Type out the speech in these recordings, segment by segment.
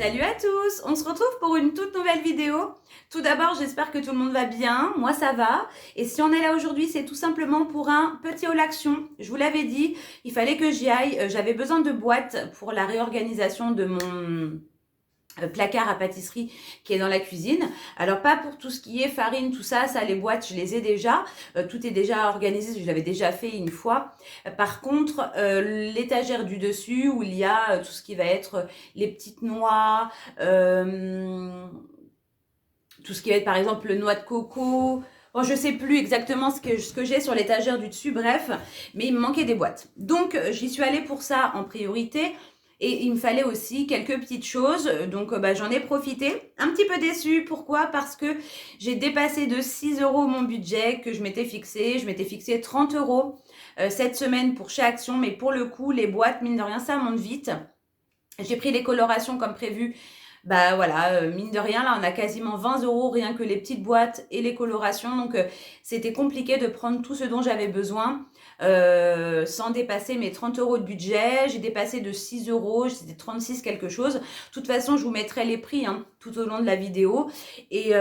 Salut à tous, on se retrouve pour une toute nouvelle vidéo. Tout d'abord, j'espère que tout le monde va bien, moi ça va. Et si on est là aujourd'hui, c'est tout simplement pour un petit haul action. Je vous l'avais dit, il fallait que j'y aille. J'avais besoin de boîtes pour la réorganisation de mon placard à pâtisserie qui est dans la cuisine. Alors pas pour tout ce qui est farine, tout ça, les boîtes, je les ai déjà. Tout est déjà organisé, je l'avais déjà fait une fois. Par contre, l'étagère du dessus où il y a tout ce qui va être les petites noix, tout ce qui va être par exemple le noix de coco. Bon, je sais plus exactement ce que j'ai sur l'étagère du dessus, bref, mais il me manquait des boîtes. Donc j'y suis allée pour ça en priorité. Et il me fallait aussi quelques petites choses, donc j'en ai profité. Un petit peu déçue, pourquoi? Parce que j'ai dépassé de 6 € mon budget que je m'étais fixé. Je m'étais fixé 30 € cette semaine pour chaque action, mais pour le coup, les boîtes, mine de rien, ça monte vite. J'ai pris les colorations comme prévu. Bah voilà, mine de rien, là, on a quasiment 20 € rien que les petites boîtes et les colorations. Donc, c'était compliqué de prendre tout ce dont j'avais besoin sans dépasser mes 30 € de budget. J'ai dépassé de 6 €, c'était 36 quelque chose. De toute façon, je vous mettrai les prix tout au long de la vidéo. Et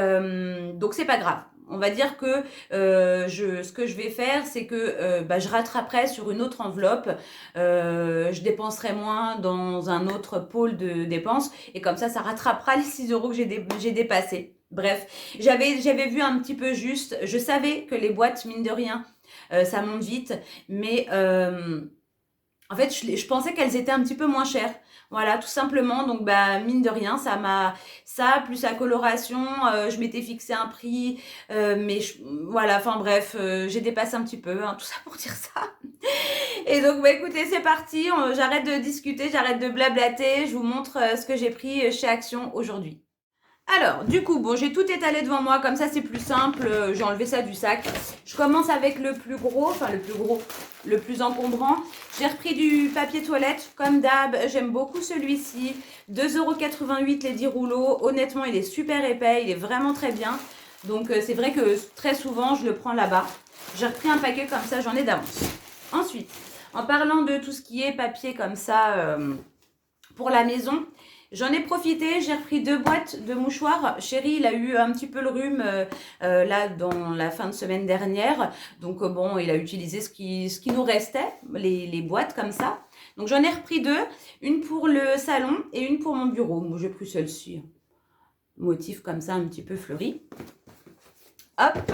donc, c'est pas grave. On va dire que ce que je vais faire, c'est que je rattraperai sur une autre enveloppe. Je dépenserai moins dans un autre pôle de dépenses. Et comme ça rattrapera les 6 € que j'ai dépassé. Bref, j'avais vu un petit peu juste. Je savais que les boîtes, mine de rien, ça monte vite. Mais en fait, je pensais qu'elles étaient un petit peu moins chères. Voilà, tout simplement. Donc, mine de rien, ça, plus la coloration, je m'étais fixé un prix, mais voilà, enfin bref, j'ai dépassé un petit peu, tout ça pour dire ça. Et donc, écoutez, c'est parti, j'arrête de discuter, j'arrête de blablater, je vous montre ce que j'ai pris chez Action aujourd'hui. Alors, du coup, bon, j'ai tout étalé devant moi, comme ça c'est plus simple, j'ai enlevé ça du sac. Je commence avec le plus gros, le plus encombrant. J'ai repris du papier toilette, comme d'hab, j'aime beaucoup celui-ci. 2,88 € les 10 rouleaux, honnêtement il est super épais, il est vraiment très bien. Donc c'est vrai que très souvent je le prends là-bas. J'ai repris un paquet comme ça, j'en ai d'avance. Ensuite, en parlant de tout ce qui est papier comme ça pour la maison, j'en ai profité, j'ai repris 2 boîtes de mouchoirs. Chéri, il a eu un petit peu le rhume là dans la fin de semaine dernière. Donc bon, il a utilisé ce qui nous restait, les boîtes comme ça. Donc j'en ai repris 2, une pour le salon et une pour mon bureau. Moi j'ai pris celle-ci, motif comme ça un petit peu fleuri. Hop.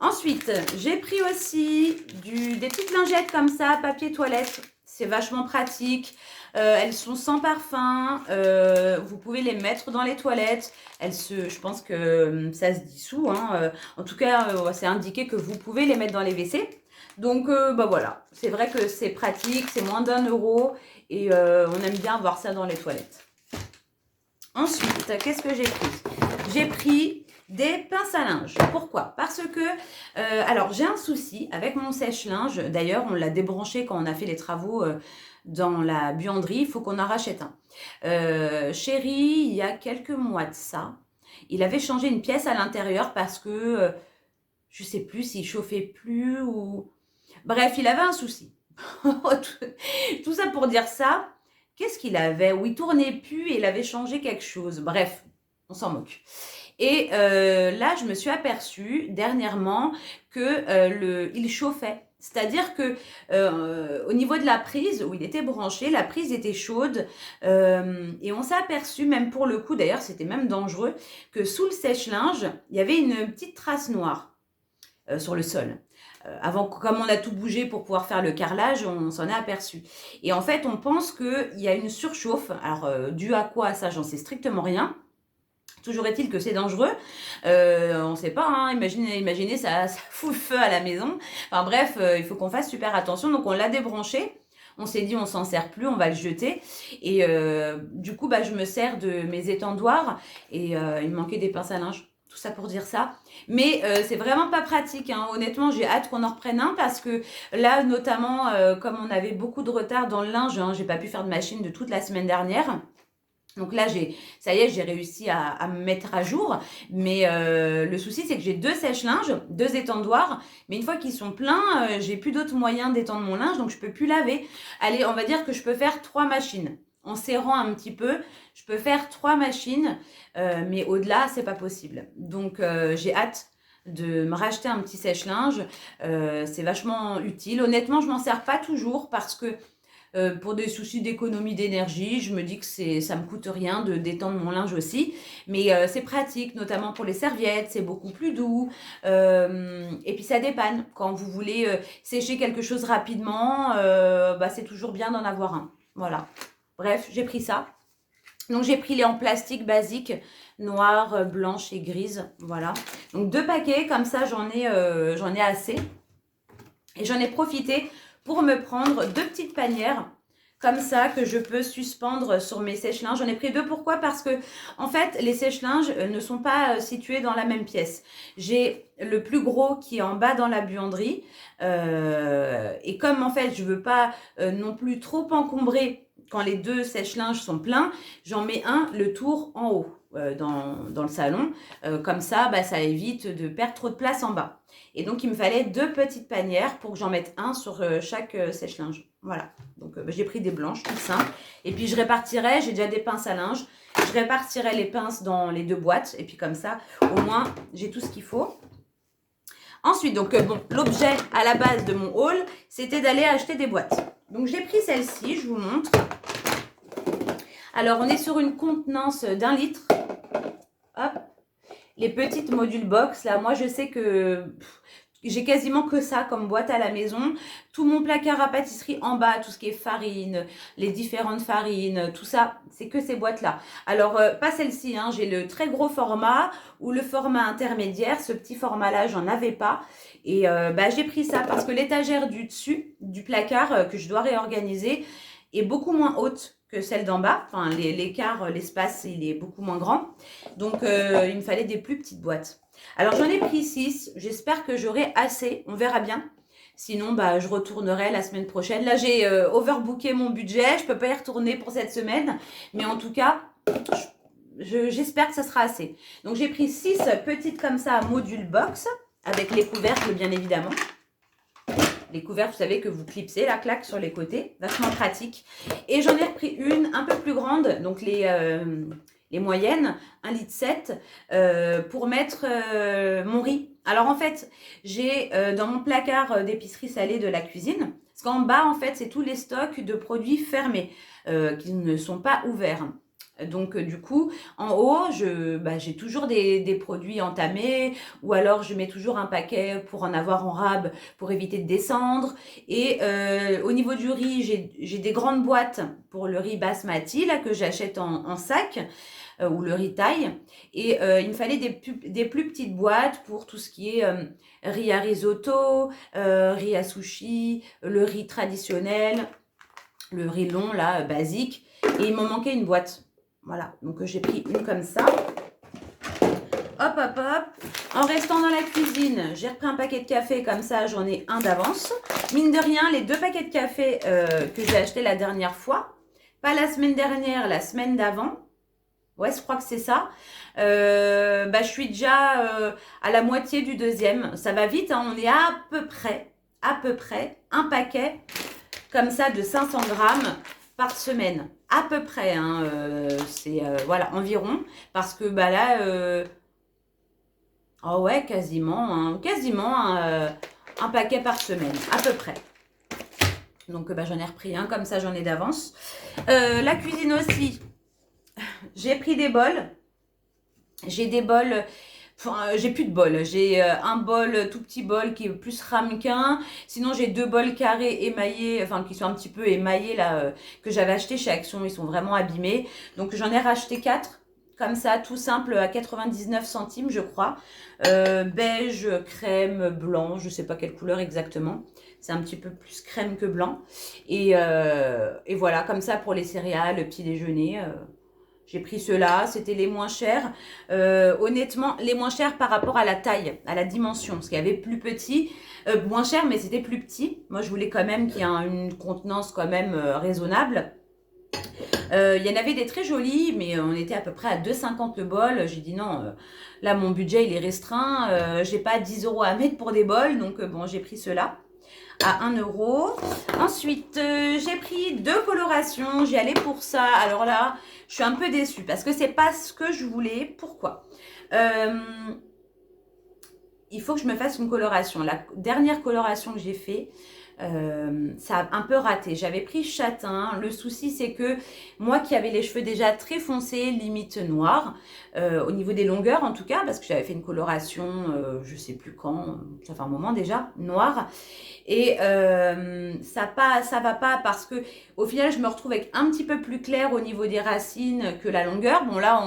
Ensuite, j'ai pris aussi des petites lingettes comme ça, papier toilette. C'est vachement pratique. Elles sont sans parfum. Vous pouvez les mettre dans les toilettes. Je pense que ça se dissout. En tout cas, c'est indiqué que vous pouvez les mettre dans les WC. Donc, voilà. C'est vrai que c'est pratique. C'est moins d'1 € et on aime bien avoir ça dans les toilettes. Ensuite, qu'est-ce que j'ai pris? J'ai pris des pinces à linge. Pourquoi? Parce que, alors j'ai un souci avec mon sèche-linge. D'ailleurs, on l'a débranché quand on a fait les travaux dans la buanderie. Il faut qu'on en rachète un. Chéri, il y a quelques mois de ça, il avait changé une pièce à l'intérieur parce que, je sais plus s'il chauffait plus ou... Bref, il avait un souci. Tout ça pour dire ça. Qu'est-ce qu'il avait? Où il tournait plus et il avait changé quelque chose. Bref, on s'en moque. Et là, je me suis aperçue dernièrement que il chauffait. C'est-à-dire que au niveau de la prise où il était branché, la prise était chaude et on s'est aperçu, même pour le coup, d'ailleurs c'était même dangereux, que sous le sèche-linge, il y avait une petite trace noire sur le sol. Avant, comme on a tout bougé pour pouvoir faire le carrelage, on s'en est aperçu. Et en fait, on pense qu'il y a une surchauffe. Alors, dû à quoi ça, j'en sais strictement rien. Toujours est-il que c'est dangereux. On ne sait pas, imaginez ça fout le feu à la maison. Enfin bref, il faut qu'on fasse super attention. Donc on l'a débranché. On s'est dit on s'en sert plus, on va le jeter. Et du coup, je me sers de mes étendoirs. Et il me manquait des pinces à linge. Tout ça pour dire ça. Mais c'est vraiment pas pratique. Honnêtement, j'ai hâte qu'on en reprenne un parce que là, notamment, comme on avait beaucoup de retard dans le linge, j'ai pas pu faire de machine de toute la semaine dernière. Donc là, ça y est, j'ai réussi à me mettre à jour. Mais le souci, c'est que j'ai 2 sèche-linges, 2 étendoirs. Mais une fois qu'ils sont pleins, j'ai plus d'autres moyens d'étendre mon linge. Donc, je peux plus laver. Allez, on va dire que je peux faire 3 machines. en serrant un petit peu, je peux faire 3 machines, mais au-delà, c'est pas possible. Donc, j'ai hâte de me racheter un petit sèche-linge. C'est vachement utile. Honnêtement, je m'en sers pas toujours parce que pour des soucis d'économie d'énergie, je me dis que ça me coûte rien de détendre mon linge aussi. Mais c'est pratique, notamment pour les serviettes, c'est beaucoup plus doux. Et puis ça dépanne. Quand vous voulez sécher quelque chose rapidement, bah, c'est toujours bien d'en avoir un. Voilà. Bref, j'ai pris ça. Donc j'ai pris les en plastique basiques, noire, blanche et grise. Voilà. Donc 2 paquets, comme ça j'en ai assez. Et j'en ai profité pour me prendre 2 petites panières comme ça que je peux suspendre sur mes sèche-linges. J'en ai pris 2, pourquoi? Parce que en fait les sèche-linges ne sont pas situés dans la même pièce. J'ai le plus gros qui est en bas dans la buanderie et comme en fait je veux pas non plus trop encombrer quand les 2 sèche-linges sont pleins, j'en mets un le tour en haut dans le salon. Comme ça, bah, ça évite de perdre trop de place en bas. Et donc, il me fallait 2 petites panières pour que j'en mette un sur chaque sèche-linge. Voilà. Donc, bah, j'ai pris des blanches, tout simple. Et puis, je répartirai, j'ai déjà des pinces à linge. Je répartirai les pinces dans les 2 boîtes. Et puis, comme ça, au moins, j'ai tout ce qu'il faut. Ensuite, donc, bon, l'objet à la base de mon haul, c'était d'aller acheter des boîtes. Donc, j'ai pris celle-ci, je vous montre. Alors, on est sur une contenance d'1 litre. Hop. Les petites modules box, là, moi, je sais que j'ai quasiment que ça comme boîte à la maison. Tout mon placard à pâtisserie en bas, tout ce qui est farine, les différentes farines, tout ça, c'est que ces boîtes-là. Alors, pas celle-ci, hein, j'ai le très gros format ou le format intermédiaire. Ce petit format-là, j'en avais pas. Et bah, j'ai pris ça parce que l'étagère du dessus, du placard que je dois réorganiser, est beaucoup moins haute que celle d'en bas. Enfin, l'écart, l'espace, il est beaucoup moins grand. Donc, il me fallait des plus petites boîtes. Alors, j'en ai pris 6. J'espère que j'aurai assez. On verra bien. Sinon, bah, je retournerai la semaine prochaine. Là, j'ai overbooké mon budget. Je ne peux pas y retourner pour cette semaine. Mais en tout cas, j'espère que ça sera assez. Donc, j'ai pris 6 petites comme ça, module box, avec les couvercles, bien évidemment. Les couvercles, vous savez que vous clipsez la claque sur les côtés, vachement pratique. Et j'en ai repris une un peu plus grande, donc les moyennes, 1,7 litre, pour mettre mon riz. Alors en fait, j'ai dans mon placard d'épicerie salée de la cuisine, parce qu'en bas, en fait, c'est tous les stocks de produits fermés qui ne sont pas ouverts. Donc, du coup, en haut, j'ai toujours des produits entamés ou alors je mets toujours un paquet pour en avoir en rab pour éviter de descendre. Et au niveau du riz, j'ai des grandes boîtes pour le riz basmati là, que j'achète en sac ou le riz taille. Et il me fallait des plus petites boîtes pour tout ce qui est riz à risotto, riz à sushi, le riz traditionnel, le riz long là, basique. Et il m'en manquait une boîte. Voilà, donc j'ai pris une comme ça. Hop, hop, hop. En restant dans la cuisine, j'ai repris un paquet de café, comme ça j'en ai un d'avance. Mine de rien, les 2 paquets de café que j'ai achetés la dernière fois, pas la semaine dernière, la semaine d'avant. Ouais, je crois que c'est ça. Je suis déjà à la moitié du deuxième. Ça va vite, hein, on est à peu près, un paquet comme ça de 500 grammes par semaine. À peu près, hein, c'est voilà, environ. Parce que bah là, oh ouais, quasiment un paquet par semaine, à peu près. Donc bah, j'en ai repris un, comme ça j'en ai d'avance. La cuisine aussi, j'ai pris des bols. J'ai des bols. Enfin, j'ai plus de bol. J'ai un bol, tout petit bol qui est plus ramequin. Sinon, j'ai 2 bols carrés émaillés, enfin qui sont un petit peu émaillés là, que j'avais acheté chez Action. Ils sont vraiment abîmés. Donc, j'en ai racheté 4. Comme ça, tout simple, à 99 centimes, je crois. Beige, crème, blanc, je sais pas quelle couleur exactement. C'est un petit peu plus crème que blanc. Et voilà, comme ça pour les céréales, le petit déjeuner. J'ai pris ceux-là, c'était les moins chers. Honnêtement, les moins chers par rapport à la taille, à la dimension. Parce qu'il y avait plus petit, moins cher, mais c'était plus petit. Moi, je voulais quand même qu'il y ait une contenance quand même raisonnable. Il y en avait des très jolis, mais on était à peu près à 2,50 le bol. J'ai dit non, là, mon budget, il est restreint. J'ai pas 10 € à mettre pour des bols, donc bon, j'ai pris ceux-là. à 1 euro. Ensuite, j'ai pris 2 colorations. J'y allais pour ça. Alors là, je suis un peu déçue parce que c'est pas ce que je voulais. Pourquoi? Il faut que je me fasse une coloration. La dernière coloration que j'ai fait, ça a un peu raté. J'avais pris châtain. Le souci, c'est que moi qui avais les cheveux déjà très foncés, limite noirs, au niveau des longueurs en tout cas, parce que j'avais fait une coloration, je sais plus quand, ça fait un moment déjà, noire. Et ça va pas parce que au final, je me retrouve avec un petit peu plus clair au niveau des racines que la longueur. Bon là,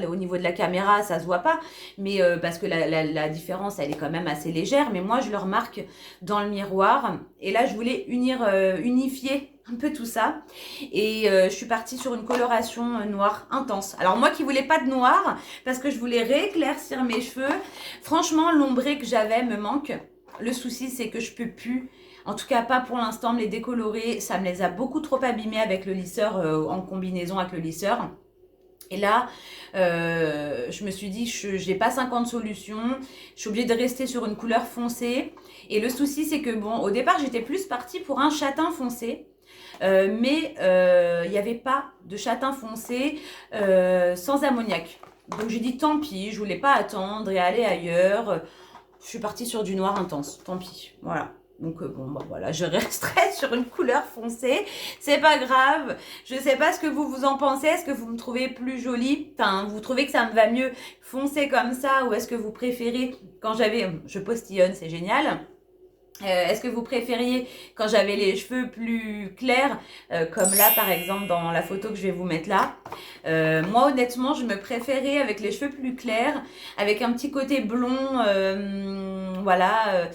au niveau de la caméra, ça se voit pas, mais parce que la différence, elle est quand même assez légère. Mais moi, je le remarque dans le miroir. Et là, je voulais unifier un peu tout ça. Et je suis partie sur une coloration noire intense. Alors moi qui voulais pas de noir, parce que je voulais rééclaircir mes cheveux, franchement, l'ombré que j'avais me manque. Le souci, c'est que je peux plus, en tout cas pas pour l'instant, me les décolorer. Ça me les a beaucoup trop abîmés avec le lisseur, en combinaison avec le lisseur. Et là, je me suis dit, je n'ai pas 50 solutions. Je suis obligée de rester sur une couleur foncée. Et le souci, c'est que bon, au départ, j'étais plus partie pour un châtain foncé. Mais il n'y avait pas de châtain foncé sans ammoniac. Donc j'ai dit tant pis, je voulais pas attendre et aller ailleurs. Je suis partie sur du noir intense, tant pis, voilà. Donc bon, bah voilà, je resterai sur une couleur foncée, c'est pas grave. Je sais pas ce que vous en pensez, est-ce que vous me trouvez plus jolie? Enfin, vous trouvez que ça me va mieux foncé comme ça, ou est-ce que vous préférez, quand je postillonne, c'est génial. Est-ce que vous préfériez quand j'avais les cheveux plus clairs, comme là par exemple dans la photo que je vais vous mettre là. Moi honnêtement je me préférais avec les cheveux plus clairs, avec un petit côté blond, voilà,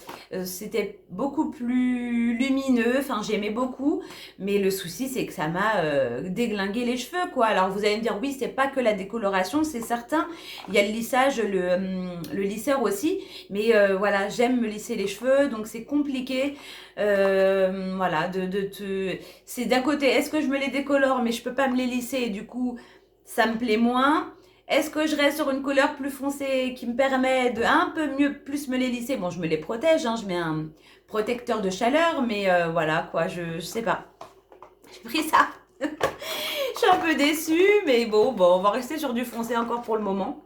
c'était beaucoup plus lumineux, enfin j'aimais beaucoup, mais le souci c'est que ça m'a déglingué les cheveux quoi. Alors vous allez me dire oui c'est pas que la décoloration, c'est certain, il y a le lissage, le lisseur aussi, mais voilà j'aime me lisser les cheveux donc c'est compliqué, voilà, c'est d'un côté, est-ce que je me les décolore mais je peux pas me les lisser et du coup ça me plaît moins. Est-ce que je reste sur une couleur plus foncée qui me permet de un peu mieux plus me les lisser? Bon, je me les protège, hein, je mets un protecteur de chaleur, mais voilà quoi, je sais pas. J'ai pris ça. Je suis un peu déçue, mais bon, on va rester sur du foncé encore pour le moment.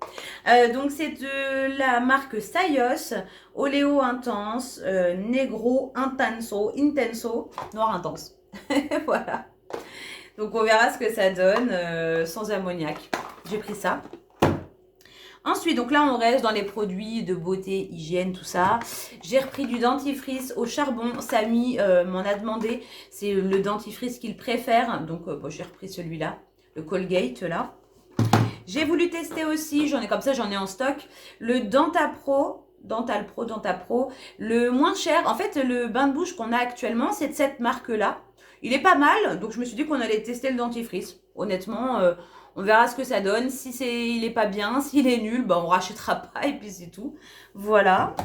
Donc c'est de la marque Sayos, Oleo Intense, Negro Intenso, noir intense. Voilà. Donc on verra ce que ça donne sans ammoniac. J'ai pris ça. Ensuite, donc là, on reste dans les produits de beauté, hygiène, tout ça. J'ai repris du dentifrice au charbon. Samy m'en a demandé. C'est le dentifrice qu'il préfère. Donc, bon, j'ai repris celui-là, le Colgate, là. J'ai voulu tester aussi, j'en ai en stock, le Dentapro, le moins cher. En fait, le bain de bouche qu'on a actuellement, c'est de cette marque-là. Il est pas mal, donc je me suis dit qu'on allait tester le dentifrice. Honnêtement, on verra ce que ça donne. Si il est pas bien, s'il est nul, ben on rachètera pas et puis c'est tout. Voilà.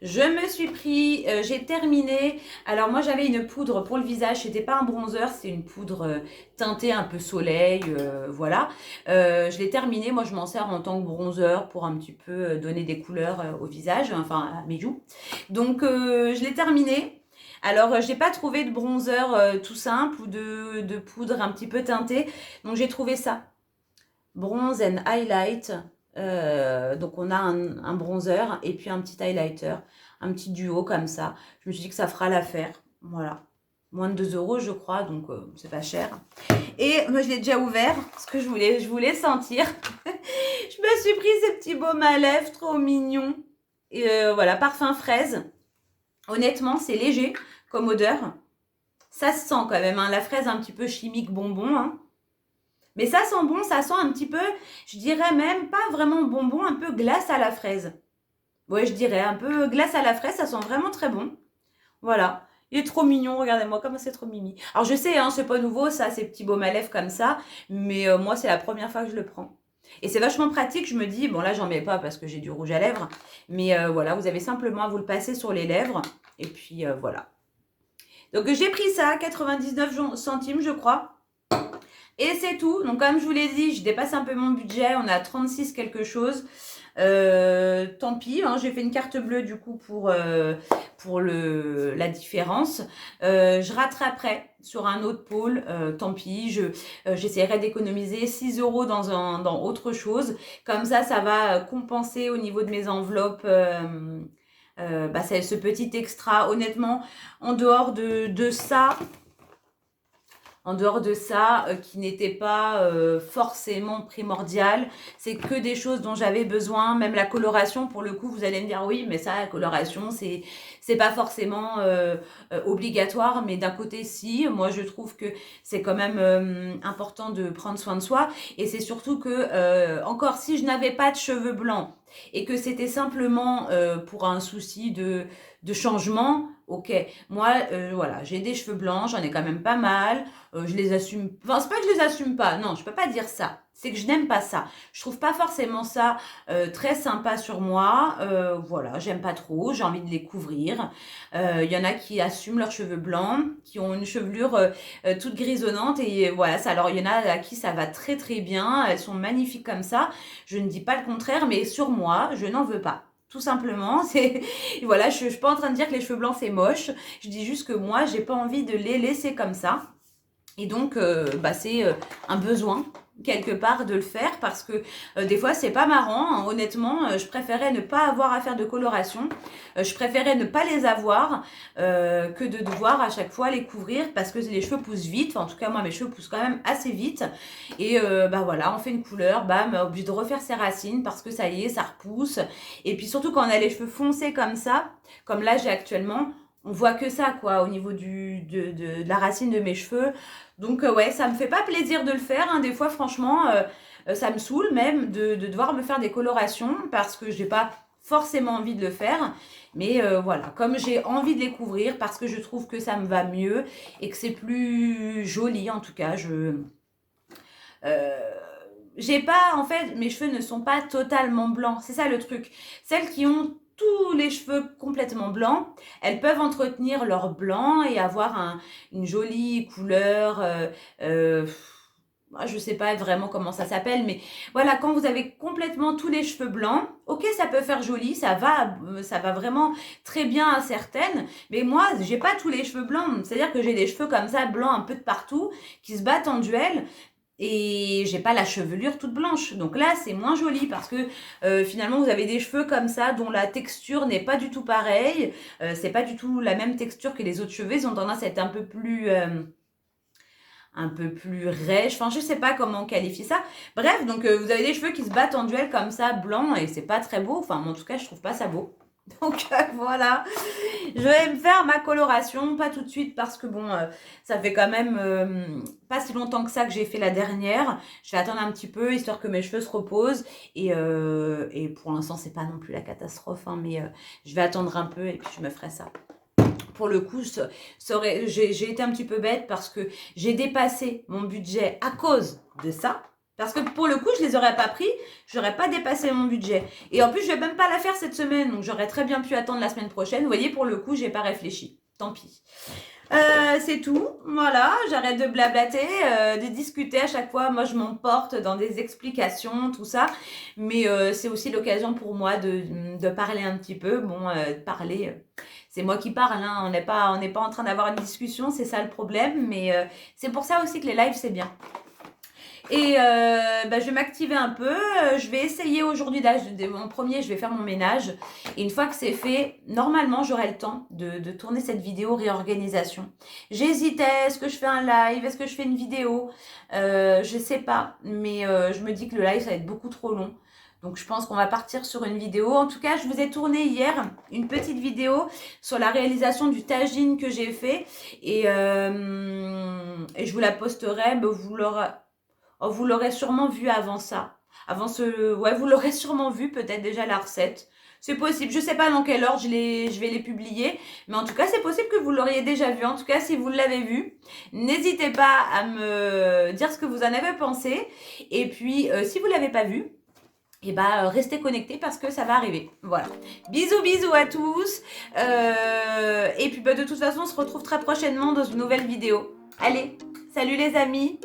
Je me suis pris, j'ai terminé. Alors moi j'avais une poudre pour le visage, c'était pas un bronzer, c'est une poudre teintée un peu soleil, voilà. Je l'ai terminé, moi je m'en sers en tant que bronzer pour un petit peu donner des couleurs au visage, enfin à mes joues. Donc je l'ai terminé. Alors, j'ai pas trouvé de bronzer tout simple ou de poudre un petit peu teintée. Donc, j'ai trouvé ça. Bronze and Highlight. Donc, on a un bronzer et puis un petit highlighter. Un petit duo comme ça. Je me suis dit que ça fera l'affaire. Voilà. Moins de 2 euros, je crois. Donc, c'est pas cher. Et moi, je l'ai déjà ouvert parce que je voulais sentir. Je me suis pris ces petits baumes à lèvres trop mignons. Et voilà, parfum fraise. Honnêtement, c'est léger comme odeur. Ça se sent quand même, hein, la fraise un petit peu chimique bonbon. Hein. Mais ça sent bon, ça sent un petit peu, je dirais même pas vraiment bonbon, un peu glace à la fraise. Ouais, je dirais un peu glace à la fraise, ça sent vraiment très bon. Voilà. Il est trop mignon, regardez-moi comme c'est trop mimi. Alors je sais, hein, c'est pas nouveau ça, ces petits baumes à lèvres comme ça, mais moi c'est la première fois que je le prends. Et c'est vachement pratique, je me dis, bon là j'en mets pas parce que j'ai du rouge à lèvres, mais voilà, vous avez simplement à vous le passer sur les lèvres, et puis voilà. Donc j'ai pris ça, 99 centimes je crois. Et c'est tout. Donc comme je vous l'ai dit, je dépasse un peu mon budget. On est à 36 quelque chose. Tant pis, hein, j'ai fait une carte bleue du coup pour la différence. Je rattraperai sur un autre pôle, tant pis, j'essaierai d'économiser 6 € dans autre chose. Comme ça va compenser au niveau de mes enveloppes ce petit extra. Honnêtement, en dehors de ça, qui n'était pas forcément primordial, c'est que des choses dont j'avais besoin, même la coloration, pour le coup, vous allez me dire oui, mais ça, la coloration, c'est pas forcément obligatoire, mais d'un côté, si, moi je trouve que c'est quand même important de prendre soin de soi, et c'est surtout que, encore si je n'avais pas de cheveux blancs, et que c'était simplement pour un souci de changement, ok, moi, voilà, j'ai des cheveux blancs, j'en ai quand même pas mal, je les assume, enfin c'est pas que je les assume pas, non, je peux pas dire ça, c'est que je n'aime pas ça, je trouve pas forcément ça très sympa sur moi, voilà, j'aime pas trop, j'ai envie de les couvrir, y en a qui assument leurs cheveux blancs, qui ont une chevelure toute grisonnante, et voilà, ça, alors il y en a à qui ça va très très bien, elles sont magnifiques comme ça, je ne dis pas le contraire, mais sur moi, je n'en veux pas. Tout simplement, c'est voilà, je suis pas en train de dire que les cheveux blancs c'est moche, je dis juste que moi j'ai pas envie de les laisser comme ça. Et donc, c'est un besoin quelque part de le faire parce que des fois c'est pas marrant, hein. Honnêtement, je préférais ne pas avoir à faire de coloration, je préférais ne pas les avoir que de devoir à chaque fois les couvrir parce que les cheveux poussent vite, enfin, en tout cas moi mes cheveux poussent quand même assez vite et voilà, on fait une couleur, bam, obligé de refaire ses racines parce que ça y est, ça repousse, et puis surtout quand on a les cheveux foncés comme ça, comme là j'ai actuellement, on voit que ça quoi au niveau de la racine de mes cheveux. Donc ouais, ça me fait pas plaisir de le faire, hein. Des fois franchement ça me saoule même de devoir me faire des colorations parce que j'ai pas forcément envie de le faire, mais voilà, comme j'ai envie de les couvrir parce que je trouve que ça me va mieux et que c'est plus joli, en tout cas j'ai pas, en fait, mes cheveux ne sont pas totalement blancs, c'est ça le truc. Celles qui ont tous les cheveux complètement blancs, elles peuvent entretenir leur blanc et avoir une jolie couleur, je sais pas vraiment comment ça s'appelle, mais voilà, quand vous avez complètement tous les cheveux blancs, ok, ça peut faire joli, ça va vraiment très bien à certaines, mais moi, j'ai pas tous les cheveux blancs, c'est-à-dire que j'ai des cheveux comme ça, blancs un peu de partout, qui se battent en duel, et j'ai pas la chevelure toute blanche, donc là c'est moins joli parce que finalement vous avez des cheveux comme ça dont la texture n'est pas du tout pareille, c'est pas du tout la même texture que les autres cheveux, ils ont tendance à être un peu plus rêche, enfin je sais pas comment qualifier ça, bref, donc vous avez des cheveux qui se battent en duel comme ça, blanc, et c'est pas très beau, enfin en tout cas je trouve pas ça beau. Donc voilà, je vais me faire ma coloration, pas tout de suite parce que bon, ça fait quand même pas si longtemps que ça que j'ai fait la dernière. Je vais attendre un petit peu histoire que mes cheveux se reposent et pour l'instant c'est pas non plus la catastrophe, hein, mais je vais attendre un peu et puis je me ferai ça. Pour le coup, j'ai été un petit peu bête parce que j'ai dépassé mon budget à cause de ça. Parce que pour le coup, je les aurais pas pris, j'aurais pas dépassé mon budget. Et en plus, je vais même pas la faire cette semaine, donc j'aurais très bien pu attendre la semaine prochaine. Vous voyez, pour le coup, j'ai pas réfléchi. Tant pis. C'est tout, voilà, j'arrête de blablater, de discuter à chaque fois, moi je m'emporte dans des explications, tout ça, mais c'est aussi l'occasion pour moi de parler un petit peu, bon, parler, c'est moi qui parle, hein, on n'est pas en train d'avoir une discussion, c'est ça le problème, mais c'est pour ça aussi que les lives c'est bien. Et je vais m'activer un peu, je vais essayer aujourd'hui, là, en premier je vais faire mon ménage, et une fois que c'est fait, normalement j'aurai le temps de tourner cette vidéo réorganisation. J'hésitais, est-ce que je fais un live, est-ce que je fais une vidéo, je sais pas, mais je me dis que le live ça va être beaucoup trop long. Donc je pense qu'on va partir sur une vidéo. En tout cas, je vous ai tourné hier une petite vidéo sur la réalisation du tagine que j'ai fait. Et je vous la posterai. Vous l'aurez sûrement vu avant ça. Ouais, vous l'aurez sûrement vu, peut-être déjà la recette. C'est possible. Je sais pas dans quel ordre je vais les publier. Mais en tout cas, c'est possible que vous l'auriez déjà vu. En tout cas, si vous l'avez vu, n'hésitez pas à me dire ce que vous en avez pensé. Et puis, si vous l'avez pas vu, et restez connectés parce que ça va arriver. Voilà. Bisous, bisous à tous. Et puis, de toute façon, on se retrouve très prochainement dans une nouvelle vidéo. Allez, salut les amis!